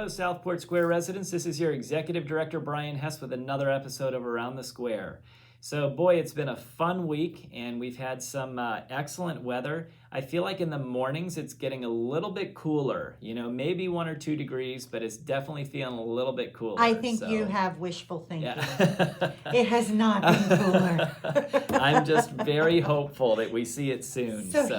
Hello, Southport Square residents. This is your Executive Director, Brian Hess, with another episode of Around the Square. So, boy, it's been a fun week, and we've had some excellent weather. I feel like in the mornings it's getting a little bit cooler, maybe 1 or 2 degrees, but it's definitely feeling a little bit cooler. I think you have wishful thinking. Yeah. It has not been cooler. I'm just very hopeful that we see it soon. So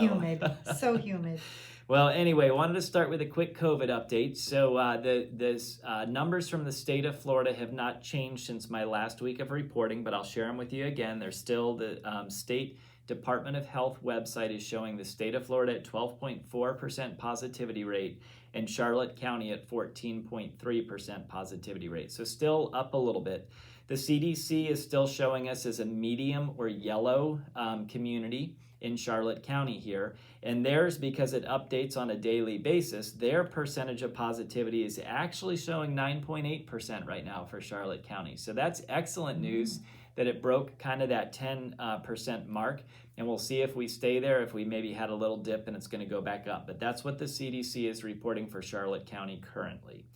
humid. Well, anyway, I wanted to start with a quick COVID update. So the numbers from the state of Florida have not changed since my last week of reporting, but I'll share them with you again. They're still the State Department of Health website is showing the state of Florida at 12.4% positivity rate and Charlotte County at 14.3% positivity rate. So still up a little bit. The CDC is still showing us as a medium or yellow community in Charlotte County here, and theirs, because it updates on a daily basis, their percentage of positivity is actually showing 9.8% right now for Charlotte County. So that's excellent news that it broke kind of that 10% mark, and we'll see if we stay there, if we maybe had a little dip and it's going to go back up. But that's what the CDC is reporting for Charlotte County currently.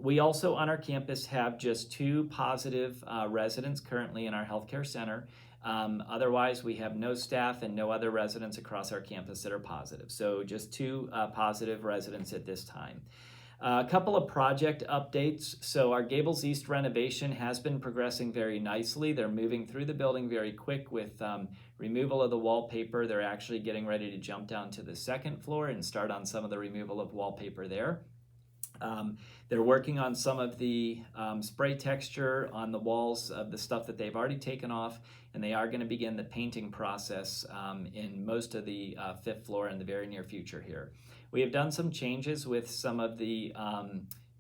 We also on our campus have just 2 positive residents currently in our healthcare center. Otherwise, we have no staff and no other residents across our campus that are positive. So just 2 positive residents at this time. A couple of project updates. So our Gables East renovation has been progressing very nicely. They're moving through the building very quick with removal of the wallpaper. They're actually getting ready to jump down to the 2nd floor and start on some of the removal of wallpaper there. They're working on some of the spray texture on the walls of the stuff that they've already taken off, and they are going to begin the painting process in most of the 5th floor in the very near future here. We have done some changes with some of the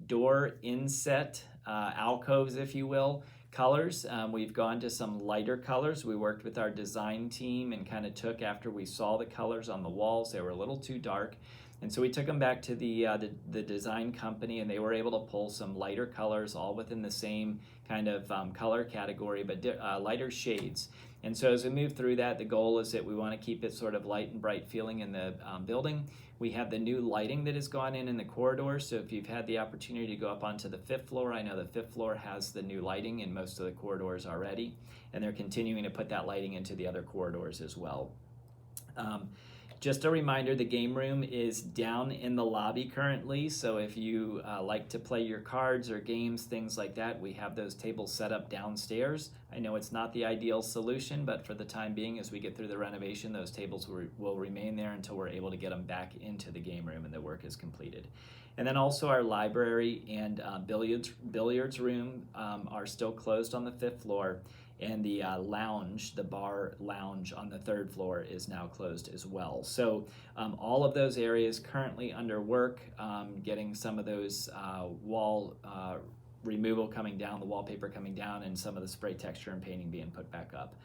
door inset alcoves, if you will, colors. We've gone to some lighter colors. We worked with our design team and kind of took after we saw the colors on the walls. They were a little too dark. And so we took them back to the design company, and they were able to pull some lighter colors, all within the same kind of color category, but lighter shades. And so as we move through that, the goal is that we want to keep it sort of light and bright feeling in the building. We have the new lighting that has gone in the corridors. So if you've had the opportunity to go up onto the 5th floor, I know the 5th floor has the new lighting in most of the corridors already, and they're continuing to put that lighting into the other corridors as well. Just a reminder, the game room is down in the lobby currently, so if you like to play your cards or games, things like that, we have those tables set up downstairs. I know it's not the ideal solution, but for the time being, as we get through the renovation, those tables will remain there until we're able to get them back into the game room and the work is completed. And then also our library and billiards room are still closed on the 5th floor. And the the bar lounge on the 3rd floor is now closed as well. So all of those areas currently under work, getting some of those wall removal coming down, the wallpaper coming down, and some of the spray texture and painting being put back up.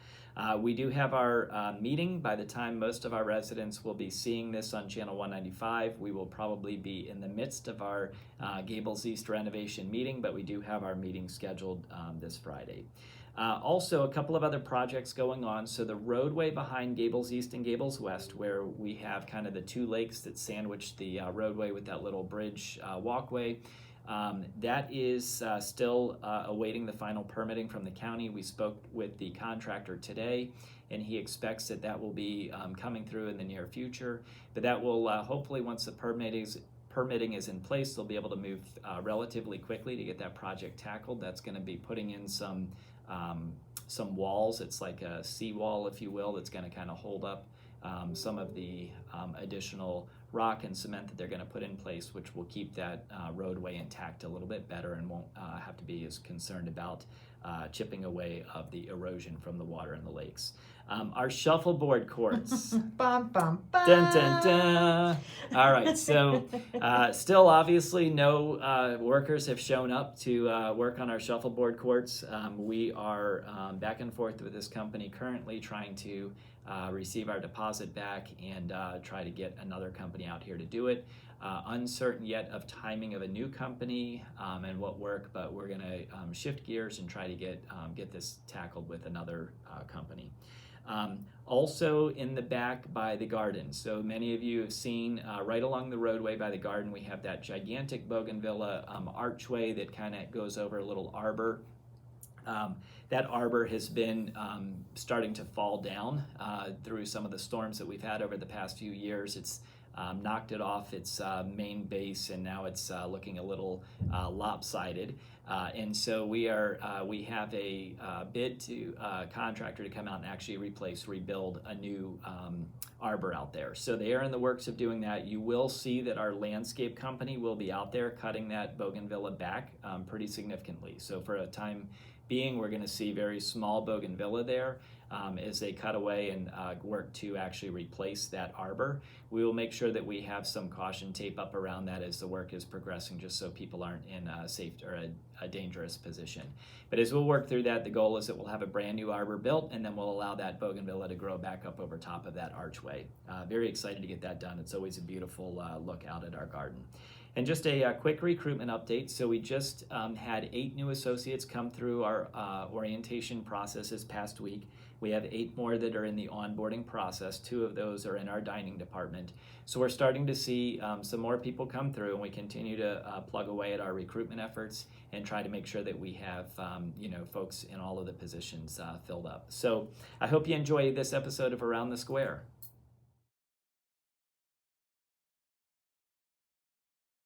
We do have our meeting. By the time most of our residents will be seeing this on Channel 195, we will probably be in the midst of our Gables East renovation meeting, but we do have our meeting scheduled this Friday. Also, a couple of other projects going on. So the roadway behind Gables East and Gables West, where we have kind of the 2 lakes that sandwich the roadway with that little bridge walkway, that is still awaiting the final permitting from the county. We spoke with the contractor today, and he expects that will be coming through in the near future. But that will hopefully, once the permitting is in place, they'll be able to move relatively quickly to get that project tackled. That's going to be putting in some walls. It's like a seawall, if you will, that's going to kind of hold up some of the additional rock and cement that they're going to put in place, which will keep that roadway intact a little bit better and won't have to be as concerned about chipping away of the erosion from the water in the lakes. Our shuffleboard courts. Bum, bum, bum. Dun, dun, dun. All right, so still obviously no workers have shown up to work on our shuffleboard courts. We are back and forth with this company currently trying to receive our deposit back and try to get another company out here to do it. Uncertain yet of timing of a new company and what work, but we're going to shift gears and try to get this tackled with another company. Also in the back by the garden. So many of you have seen right along the roadway by the garden, we have that gigantic bougainvillea archway that kind of goes over a little arbor. That arbor has been starting to fall down through some of the storms that we've had over the past few years. It's knocked it off its main base, and now it's looking a little lopsided. And so we have a bid to contractor to come out and actually rebuild a new arbor out there. So they are in the works of doing that. You will see that our landscape company will be out there cutting that bougainvillea back pretty significantly. So for a time being, we're going to see very small bougainvillea there as they cut away and work to actually replace that arbor. We will make sure that we have some caution tape up around that as the work is progressing, just so people aren't in a safe or a dangerous position. But as we'll work through that, the goal is that we'll have a brand new arbor built, and then we'll allow that bougainvillea to grow back up over top of that archway. Very excited to get that done. It's always a beautiful look out at our garden. And just a quick recruitment update. So we just had 8 new associates come through our orientation process this past week. We have 8 more that are in the onboarding process. 2 of those are in our dining department. So we're starting to see some more people come through, and we continue to plug away at our recruitment efforts and try to make sure that we have folks in all of the positions filled up. So I hope you enjoy this episode of Around the Square.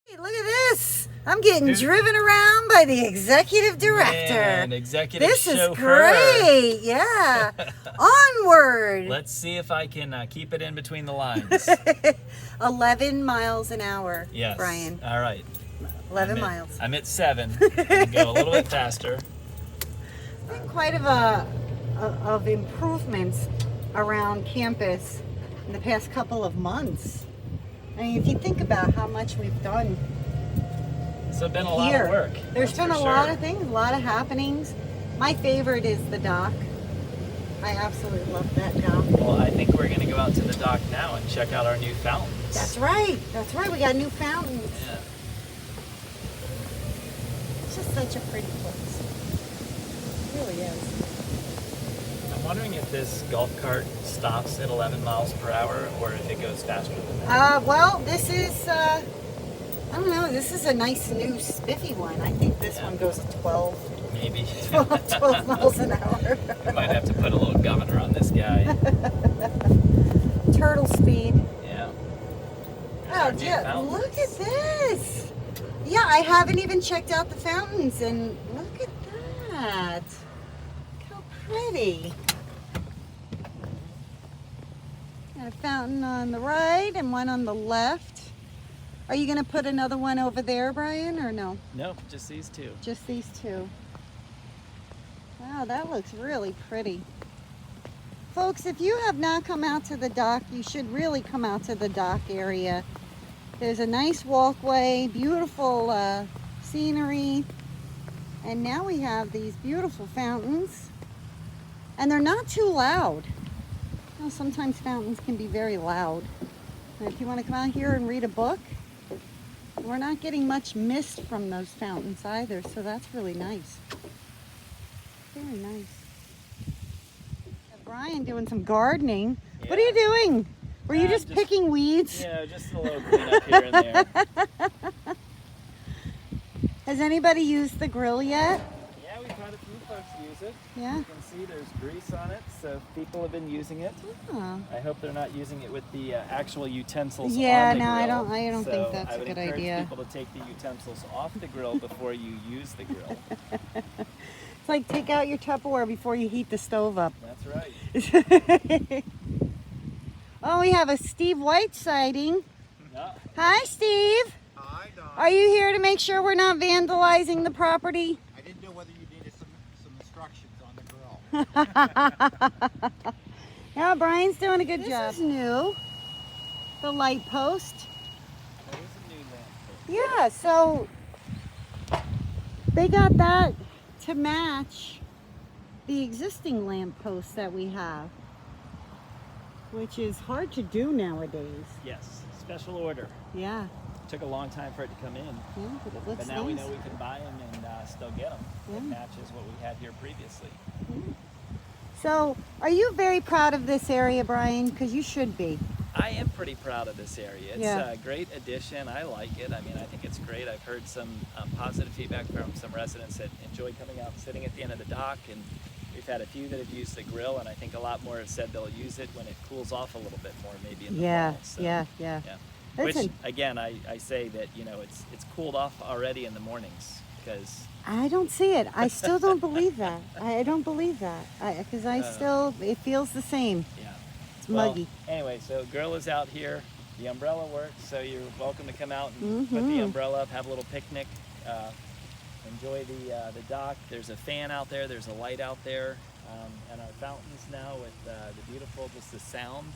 Hey, look at this. I'm getting driven around by the executive director. Man, executive this chauffeur. Is great. Yeah. Onward. Let's see if I can keep it in between the lines. 11 miles an hour, Yes. Brian. All right. 11 miles. I'm at 7. I can go a little bit faster. Been quite of improvements around campus in the past couple of months. I mean, if you think about how much we've done So it's been a here, lot of work. there's that's been for a lot sure. of things, a lot of happenings. My favorite is the dock. I absolutely love that dock. Well, I think we're going to go out to the dock now and check out our new fountains. That's right. That's right. We got new fountains. Yeah. It's just such a pretty place. It really is. I'm wondering if this golf cart stops at 11 miles per hour or if it goes faster than that. Well, this is, I don't know, this is a nice new spiffy one. I think this one goes at 12. Maybe. 12 miles an hour. We might have to put a little governor on this guy. Turtle speed. Yeah. Oh, yeah, look at this. Yeah, I haven't even checked out the fountains, and look at that. Look how pretty. Got a fountain on the right and one on the left. Are you going to put another one over there, Brian, or no? Nope, just these 2. Just these 2. Wow, that looks really pretty. Folks, if you have not come out to the dock, you should really come out to the dock area. There's a nice walkway, beautiful scenery, and now we have these beautiful fountains, and they're not too loud. You know, sometimes fountains can be very loud. And if you want to come out here and read a book, we're not getting much mist from those fountains either, so that's really nice. Very nice. Brian doing some gardening. Yeah. What are you doing? Were you just just picking weeds? Yeah, just a little cleanup here and there. Has anybody used the grill yet? Yeah, we've had a few folks use it. Yeah. You can see there's grease on it, so people have been using it. Oh. I hope they're not using it with the actual utensils Yeah, on the no, grill. I don't think that's I would a good encourage idea. people to take the utensils off the grill before you use the grill. It's like take out your Tupperware before you heat the stove up. That's right. Oh, we have a Steve White sighting. Yeah. Hi, Steve. Hi, Don. Are you here to make sure we're not vandalizing the property? I didn't know whether you needed some instructions on the grill. Yeah, Brian's doing a good job. This is new. The light post. That is a new lamp. Yeah, so they got that to match the existing lamp posts that we have, which is hard to do nowadays. Yes, special order. Yeah, Took a long time for it to come in, yeah, but it looks but now we nice. know we can buy them and still get them. Yeah. It matches what we had here previously. So So, are you very proud of this area, Brian? Because you should be. I am pretty proud of this area. It's Yeah. a great addition. I like it. I mean, I think it's great. I've heard some positive feedback from some residents that enjoy coming out and sitting at the end of the dock, and we've had a few that have used the grill, and I think a lot more have said they'll use it when it cools off a little bit more, maybe in the Yeah, fall. So, yeah. yeah. That's Which, again, I say that, you know, it's cooled off already in the mornings because I don't see it. I still don't believe that. I don't believe that. Because it feels the same. yeah. It's muggy. Anyway, so grill is out here. The umbrella works, so you're welcome to come out and put the umbrella up, have a little picnic, enjoy the dock. There's a fan out there. There's a light out there, and our fountains now with the beautiful, just the sound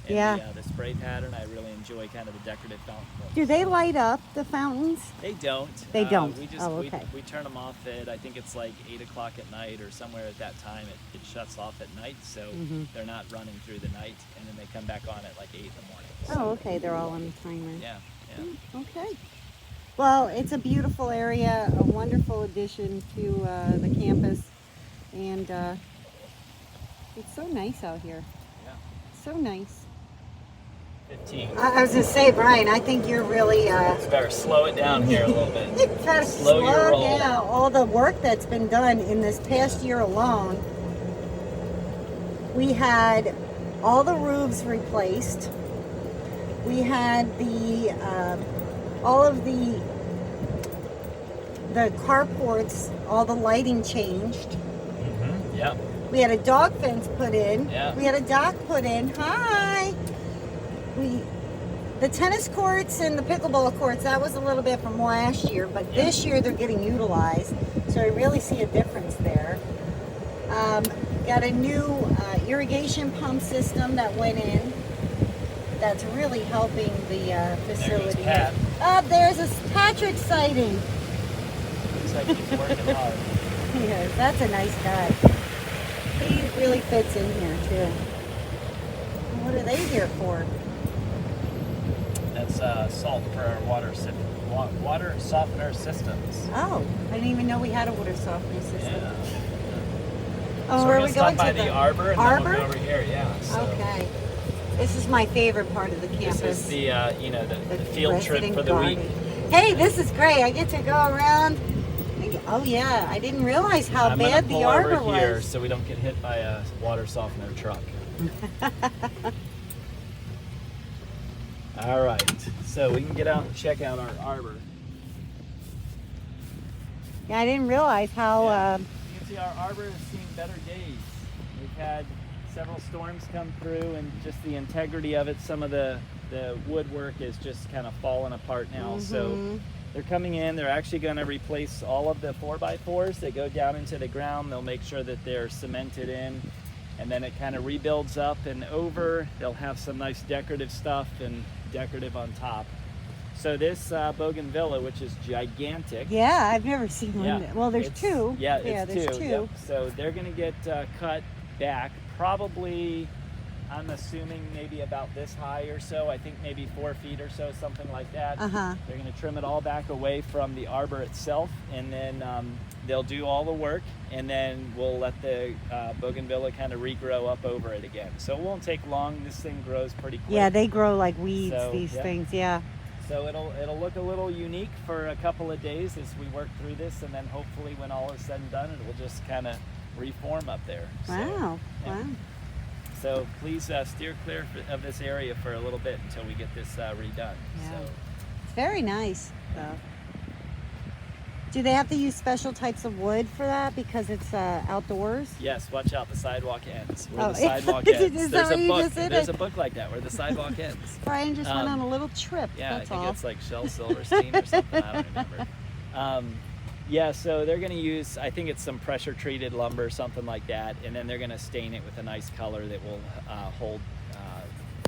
and Yeah. the spray pattern. I really enjoy kind of the decorative fountain look. Do they light up the fountains? They don't. They don't. We just Oh, okay. we turn them off at, I think it's like 8 o'clock at night or somewhere at that time. It shuts off at night, so they're not running through the night, and then they come back on at like 8 in the morning. So, Oh, okay. They're all on the timer. yeah. Okay. Well, it's a beautiful area, a wonderful addition to the campus, and it's so nice out here. Yeah. So nice. 15. I was gonna say, Brian, I think you're really Better slow it down here a little bit. you gotta Slow your roll. down. All the work that's been done in this past year alone. We had all the roofs replaced. We had all of the carports, all the lighting changed. Yeah. We had a dog fence put in. Yeah. We had a dock put in. Hi. The tennis courts and the pickleball courts, that was a little bit from last year, but this year they're getting utilized, so I really see a difference there. Got a new irrigation pump system that went in. That's really helping the facility. Pat. There's a Patrick sighting. Looks like he's working hard. Yeah, that's a nice guy. He really fits in here too. What are they here for? That's salt for our water softener systems. Oh, I didn't even know we had a water softening system. Yeah. Oh, So where we're are gonna we stop going by to? the arbor and then we'll go over here. Yeah. So Okay. This is my favorite part of the campus. This is the the field trip resident for the week. garden. Hey, this is great. I get to go around. Oh yeah, I didn't realize how I'm bad gonna the pull arbor over here was. so we don't get hit by a water softener truck. All right, so we can get out and check out our arbor. Yeah, I didn't realize how. You can see our arbor has seen better days. We've had several storms come through, and just the integrity of it, some of the woodwork is just kind of falling apart now. So they're coming in. They're actually going to replace all of the 4x4s that go down into the ground. They'll make sure that they're cemented in, and then it kind of rebuilds up and over. They'll have some nice decorative stuff and decorative on top. So this bougainvillea, which is gigantic. Yeah, I've never seen one. Yeah, Well, there's two. Yeah, there's it's two. Yep. So they're going to get cut back, probably, I'm assuming maybe about this high or so. I think maybe 4 feet or so, something like that. They're going to trim it all back away from the arbor itself, and then they'll do all the work, and then we'll let the bougainvillea kind of regrow up over it again. So it won't take long. This thing grows pretty quick. Yeah, they grow like weeds, So, these yep. things, yeah. So it'll look a little unique for a couple of days as we work through this, and then hopefully when all is said and done, it will just kind of reform up there. Wow, So, yeah. wow. So please steer clear of this area for a little bit until we get this redone. Yeah. So, It's very nice, though. Do they have to use special types of wood for that because it's outdoors? yes, watch out, the sidewalk ends. Where Oh, the sidewalk is ends. that There's what a you book. just said? There's a book like that where the sidewalk ends. Brian just went on a little trip, Yeah, that's I think all. it's like Shel Silverstein or something. I don't remember. Yeah, so they're going to use, I think it's some pressure treated lumber, something like that, and then they're going to stain it with a nice color that will hold,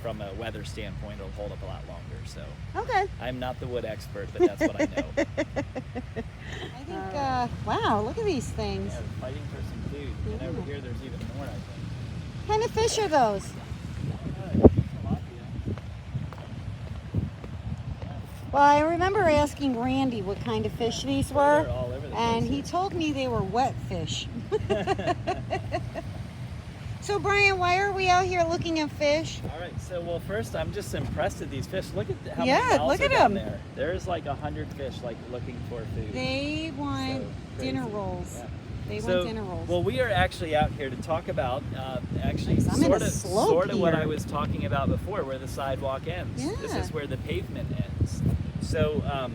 from a weather standpoint, it'll hold up a lot longer. So Okay. I'm not the wood expert, but that's what I know. I think, wow, look at these things. Yeah, they're fighting for some food. And over here, there's even more, I think. What kind of fish are those? Well, I remember asking Randy what kind of fish these were, They're all over the and place. he told me they were wet fish. So Brian, why are we out here looking at fish? All right, so well, first I'm just impressed at these fish. Look at how Yeah, many mouths look are at down 'em. there. There's like 100 fish like looking for food. They want So dinner crazy. rolls. Yeah. They So, want dinner rolls. well, we are actually out here to talk about actually I'm in a slope sort of what here. I was talking about before, where the sidewalk ends. This Yeah. is where the pavement ends. So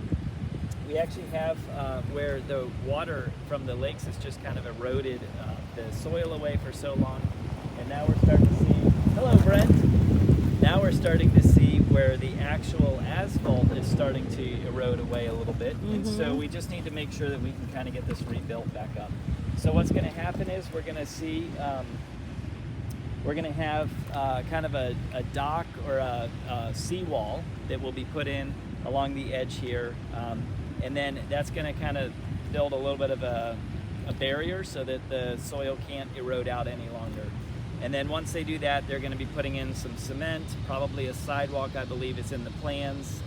we actually have where the water from the lakes has just kind of eroded the soil away for so long, and now we're starting to see. Hello, Brent. Now we're starting to see where the actual asphalt is starting to erode away a little bit, and so we just need to make sure that we can kind of get this rebuilt back up. So what's going to happen is we're going to see, we're going to have kind of a dock or a seawall that will be put in along the edge here, and then that's going to kind of build a little bit of a barrier so that the soil can't erode out any longer. And then once they do that, they're going to be putting in some cement, probably a sidewalk, I believe is in the plans.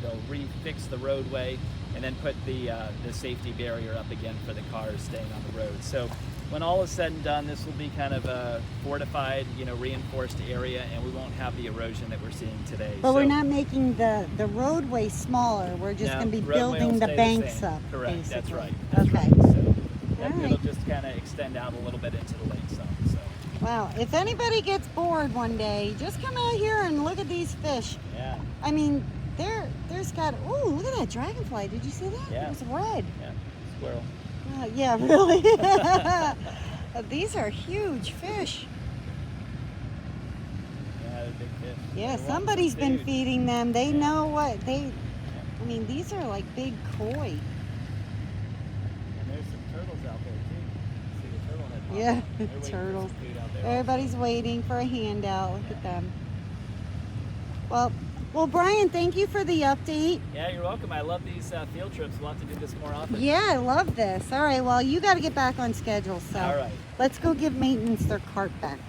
They'll refix the roadway and then put the safety barrier up again for the cars staying on the road. So when all is said and done, this will be kind of a fortified, reinforced area, and we won't have the erosion that we're seeing today. But we're not making the roadway smaller. We're just going to be roadway will building the stay banks same. up. Correct, basically. that's right. That's Okay. right. So All it'll right. just kind of extend out a little bit into the lake zone. So. Wow. If anybody gets bored one day, just come out here and look at these fish. Yeah. I mean, there's got. Oh, look at that dragonfly. Did you see that? Yeah. It was red. Yeah. Squirrel. Yeah, really. These are huge fish. Yeah, they're big fish. Yeah, They want some somebody's been food. feeding them. They Yeah. know what they. I mean, these are like big koi. And there's some turtles out there too. See the turtle head pop Yeah, up. They're waiting for some turtles. food out there Everybody's waiting for a handout. Look at them. Well, Brian, thank you for the update. also. Yeah, you're welcome. I love these field trips. We'll have to do this more often. Yeah, I love this. All right, well, you got to get back on schedule, so All right. let's go give maintenance their cart back.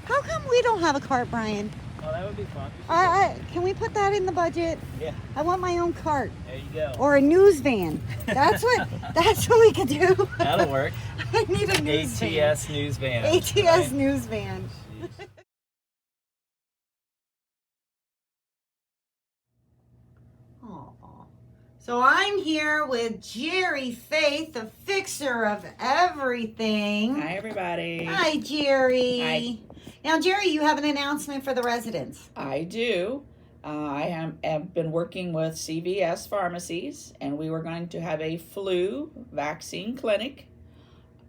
How come we don't have a cart, Brian? Oh, that would be fun. We should Can we put that in the budget? go. Yeah, I want my own cart there you go. or a news van. That's what we could do. That'll work. I need a news van. ATS news van. ATS right? news van. Jeez. So I'm here with Jerry Faith, the fixer of everything. Hi, everybody. Hi, Jerry. Hi. Now, Jerry, you have an announcement for the residents. I do. Have been working with CVS pharmacies, and we were going to have a flu vaccine clinic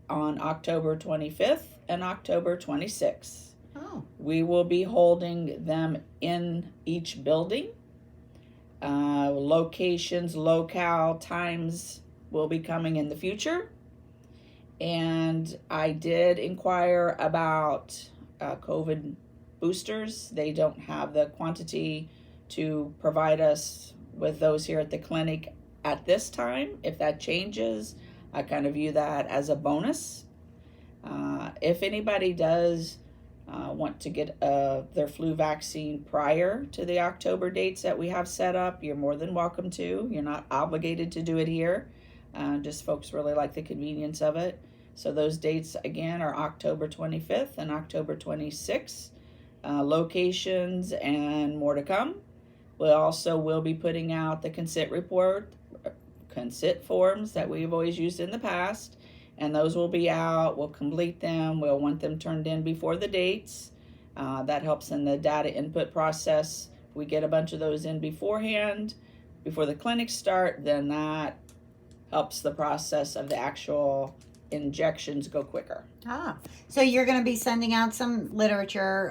on October 25th and October 26th. Oh. We will be holding them in each building. Locations, locale, times will be coming in the future. And I did inquire about COVID boosters. They don't have the quantity to provide us with those here at the clinic at this time. If that changes, I kind of view that as a bonus. If anybody does want to get their flu vaccine prior to the October dates that we have set up, you're more than welcome to. You're not obligated to do it here. Just folks really like the convenience of it. So those dates again are October 25th and October 26th. Locations and more to come. We also will be putting out the consent forms that we've always used in the past. And those will be out. We'll complete them. We'll want them turned in before the dates. That helps in the data input process. If we get a bunch of those in beforehand, before the clinics start, then that helps the process of the actual injections go quicker. So you're going to be sending out some literature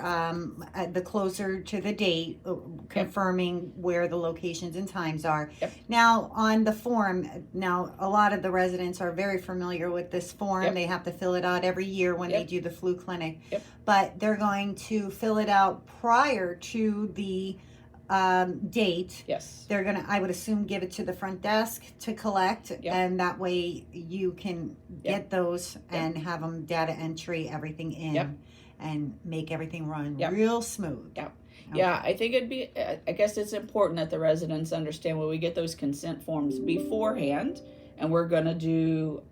the closer to the date, confirming where the locations and times are. Yep. Now, on the form, a lot of the residents are very familiar with this form. Yep. They have to fill it out every year when they Yep. do the flu clinic. Yep. But they're going to fill it out prior to the date. Yes. They're gonna, I would assume, give it to the front desk to collect, Yep. and that way you can Yep. get those and have them data entry everything in Yep. and make everything run Yep. real smooth. Yep. Okay. Yeah, I think it'd be, I guess it's important that the residents understand when we get those consent forms beforehand, and we're going to do,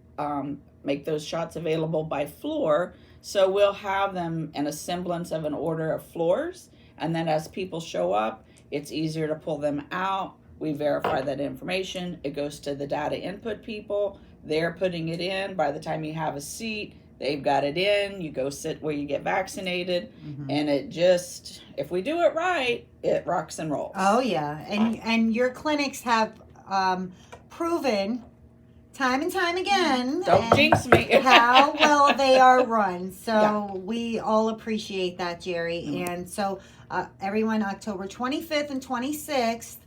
make those shots available by floor So we'll have them in a semblance of an order of floors, and then as people show up, it's easier to pull them out. We verify that information. It goes to the data input people. They're putting it in. By the time you have a seat, they've got it in. You go sit where you get vaccinated, and it just, if we do it right, it rocks and rolls. Oh yeah, and your clinics have proven time and time again Don't jinx me. how well they are run. So we all appreciate that, Jerry. And so everyone, October 25th and 26th,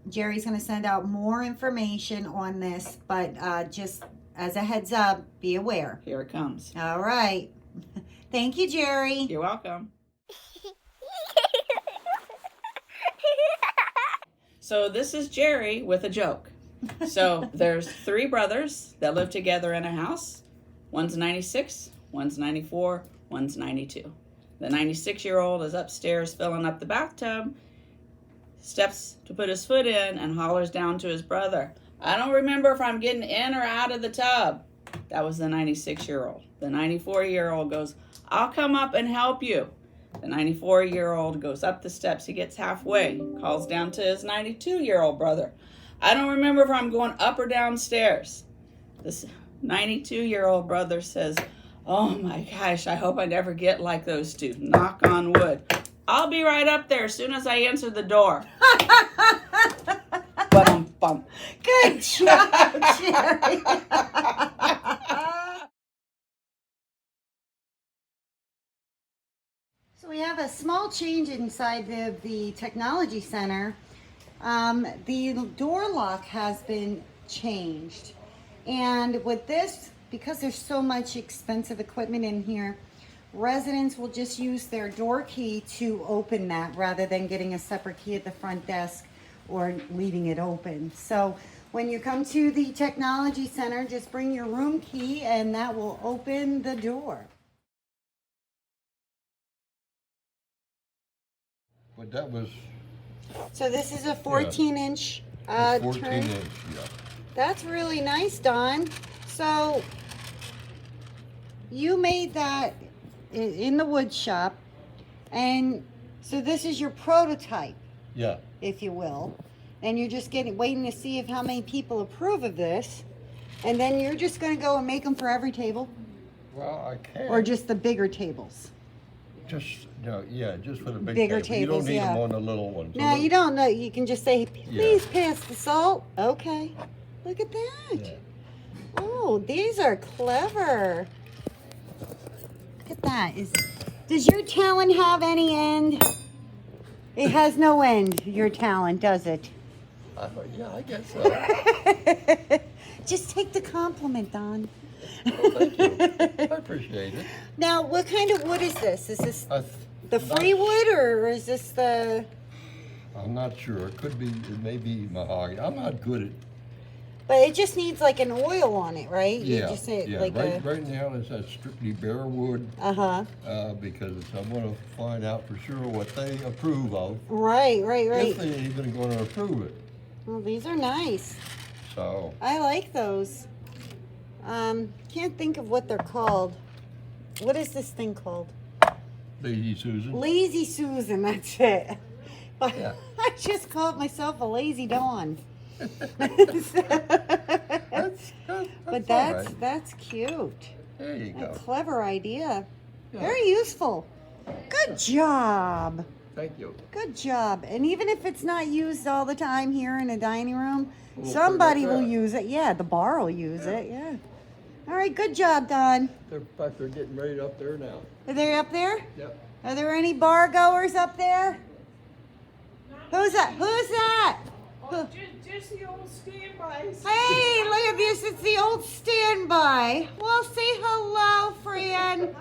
Jerry's going to send out more information on this, but just as a heads up, be aware. Here it comes. All right. Thank you, Jerry. You're welcome. So this is Jerry with a joke. So there's 3 brothers that live together in a house. One's 96, one's 94, one's 92. The 96-year-old is upstairs filling up the bathtub, steps to put his foot in, and hollers down to his brother, "I don't remember if I'm getting in or out of the tub." That was the 96-year-old. The 94-year-old goes, "I'll come up and help you." The 94-year-old goes up the steps. He gets halfway, calls down to his 92-year-old brother, "I don't remember if I'm going up or downstairs." This 92-year-old brother says, "Oh my gosh, I hope I never get like those two. Knock on wood. I'll be right up there as soon as I answer the door." Bum. Good job, Jerry. So we have a small change inside the technology center. The door lock has been changed. And with this, because there's so much expensive equipment in here, residents will just use their door key to open that rather than getting a separate key at the front desk or leaving it open. So when you come to the technology center, just bring your room key and that will open the door. But that was So this is a 14-inch 14 turn. inch, yeah. That's really nice, Don. So you made that in the wood shop, and so this is your prototype, Yeah. if you will, and you're just waiting to see if how many people approve of this, and then you're just going to go and make them for every table, Well, I can. or just the bigger tables. Just for the Bigger big table. You tables, don't need yeah. them on the little ones. No, you don't know. You can just say, "Please pass the salt." Okay. Look at that. Yeah. Oh, these are clever. Look at that. Does your talent have any end? It has no end, your talent, does it? Yeah, I guess so. Just take the compliment, Don. Well, thank you. I appreciate it. Now, what kind of wood is this? Is this I the free wood, or is this the... I'm not sure. It may be mahogany. I'm not good at. But it just needs like an oil on it, right? You Yeah. just say Yeah. like Right now it's that strictly bare wood. Uh-huh. Because I want to find out for sure what they approve of. Right. If they're even going to approve it. Well, these are nice. So. I like those. Can't think of what they're called. What is this thing called? Lady Susan. Lazy Susan, that's it. But Yeah. I just called myself a lazy Dawn. That's But all right. that's cute. There you A go. clever idea. Yeah. Very useful. Good job. Thank you. Good job. And even if it's not used all the time here in a dining room, We'll put it somebody up will there. use it. Yeah, the bar will use it. Yeah. All right, good job, Don. In fact, they're getting ready up there now. Are they up there? Yep. Are there any bar goers up there? Who's that? Who's that? Who- Just the old standbys. Hey, look at this. It's the old standby. Well, say hello, friend.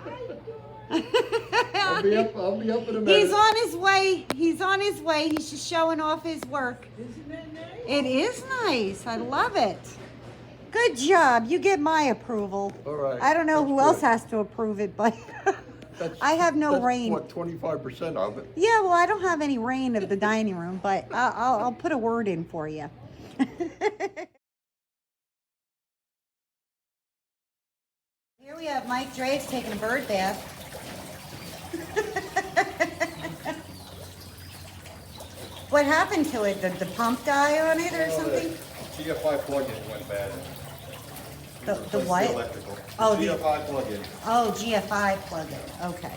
I'll be up in a minute. He's on his way. He's on his way. He's just showing off his work. Isn't that nice? It is nice. I love it. Good job. You get my approval. All right. I don't know That's who good. else has to approve it, but I have no that's reign. What, 25% of it? Yeah, well, I don't have any reign of the dining room, but I'll put a word in for you. Here we have bet Mike Drake's taking a bird bath. What happened to it? Did the pump die on it or something? GFI plug-in went bad. The Replaced what? electrical. Oh, GFI plug-in. Oh, GFI plug-in. Okay.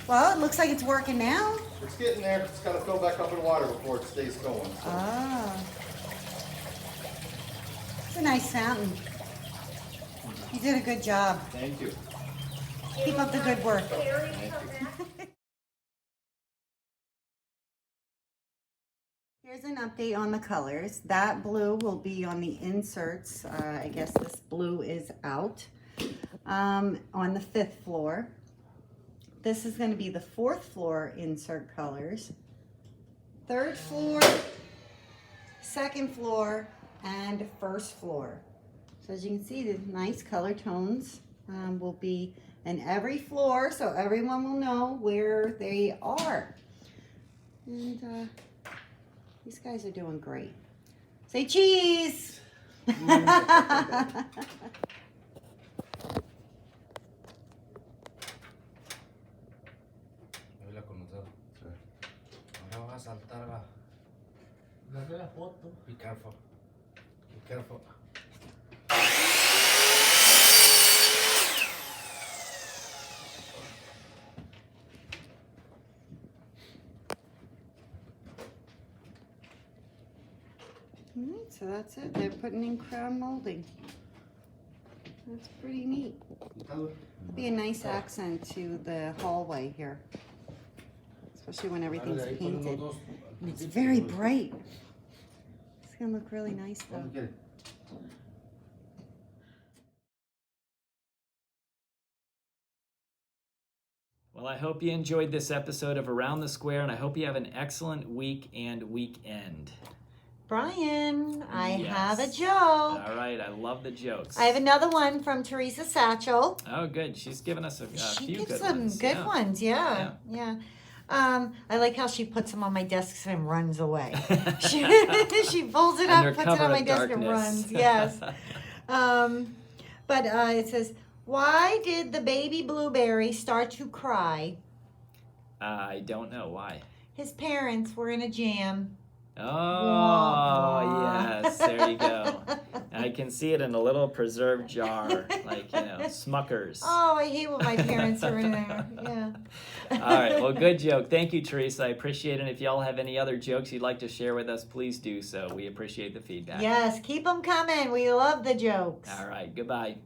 Well, it looks like it's working now. It's getting there. It's got to fill back up in water before it stays going. So. Ah. It's a nice fountain. You did a good job. Thank you. Keep up the good work. Here's an update on the colors. That blue will be on the inserts. I guess this blue is out on the 5th floor. This is going to be the 4th floor insert colors. 3rd floor, 2nd floor, and 1st floor. So as you can see, the nice color tones will be in every floor, so everyone will know where they are. And these guys are doing great. Say cheese! Be careful. Be careful. Alright, so that's it. They're putting in crown molding. That's pretty neat. It'll be a nice accent to the hallway here, especially when everything's painted. And it's very bright. It's gonna look really nice though. Well, I hope you enjoyed this episode of Around the Square, and I hope you have an excellent week and weekend. Brian, I Yes. have a joke. All right, I love the jokes. I have another one from Teresa Satchel. Oh, good. She's given us a She few gives good some ones. good Yeah. ones, yeah. I like how she puts them on my desk and runs away. She pulls it Under up, puts it cover on my of desk and darkness. runs. Yes. But it says, why did the baby blueberry start to cry? I don't know why. His parents were in a jam. Oh, Wah, wah. yes. There you go. I can see it in a little preserved jar, like, Smuckers. Oh, I hate when my parents are in there. Yeah. All right. Well, good joke. Thank you, Teresa. I appreciate it. And if y'all have any other jokes you'd like to share with us, please do so. We appreciate the feedback. Yes, keep them coming. We love the jokes. All right. Goodbye.